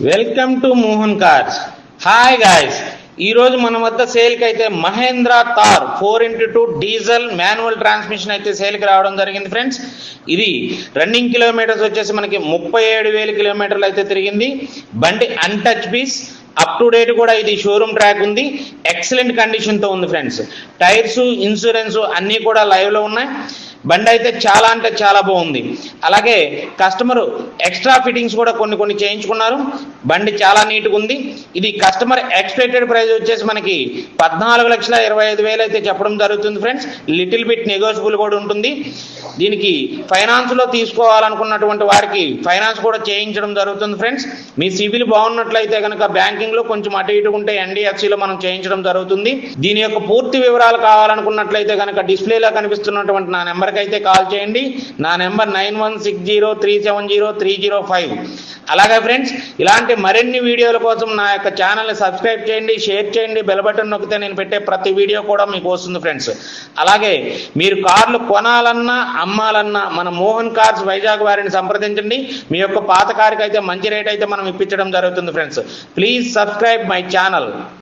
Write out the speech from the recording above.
Welcome to Mohan cars. Hi guys, ఈరోజు మన వద్ద సేల్కి అయితే Mahindra Thar 4x2 diesel manual transmission అయితే సేల్కి రావడం జరిగింది ఫ్రెండ్స్. ఇది రన్నింగ్ కిలోమీటర్స్ వచ్చేసి మనకి 37,000 కిలోమీటర్లు అయితే తిరిగింది. బండి untouch piece, up to date కూడా ఇది షోరూమ్ ట్రాక్ ఉంది. ఎక్సలెంట్ కండిషన్తో ఉంది ఫ్రెండ్స్. టైర్స్, ఇన్సూరెన్స్ అన్నీ కూడా లైవ్లో ఉన్నాయి. బండి అయితే చాలా అంటే చాలా బాగుంది. అలాగే కస్టమర్ ఎక్స్ట్రా ఫిట్టింగ్స్ కూడా కొన్ని చేయించుకున్నారు. బండి చాలా నీట్గా ఉంది. ఇది కస్టమర్ ఎక్స్పెక్టెడ్ ప్రైస్ వచ్చేసి మనకి 14,25,000 అయితే చెప్పడం జరుగుతుంది ఫ్రెండ్స్. లిటిల్ బిట్ నెగోషియబుల్ కూడా ఉంటుంది. దీనికి ఫైనాన్స్లో తీసుకోవాలనుకున్నటువంటి వారికి ఫైనాన్స్ కూడా చేయించడం జరుగుతుంది ఫ్రెండ్స్. మీ సిబిల్ బాగున్నట్లయితే కనుక బ్యాంకింగ్లో కొంచెం అటు ఇటు ఉంటే NDFCలో మనం చేయించడం జరుగుతుంది. దీని యొక్క పూర్తి వివరాలు కావాలనుకున్నట్లయితే కనుక డిస్ప్లేలో కనిపిస్తున్నటువంటి నా నెంబర్కి అయితే కాల్ చేయండి. నా నెంబర్ 9160370305. అలాగే ఫ్రెండ్స్, ఇలాంటి మరిన్ని వీడియోల కోసం నా యొక్క ఛానల్ని సబ్స్క్రైబ్ చేయండి, షేర్ చేయండి. బెల్ బటన్ నొక్కితే నేను పెట్టే ప్రతి వీడియో కూడా మీకు వస్తుంది ఫ్రెండ్స్. అలాగే మీరు కార్లు కొనాలన్నా అమ్మాలన్నా మన మోహన్ కార్స్ వైజాగ్ వారిని సంప్రదించండి. మీ యొక్క పాత కారుకి అయితే మంచి రేట్ అయితే మనం ఇప్పించడం జరుగుతుంది friends. Please subscribe my channel.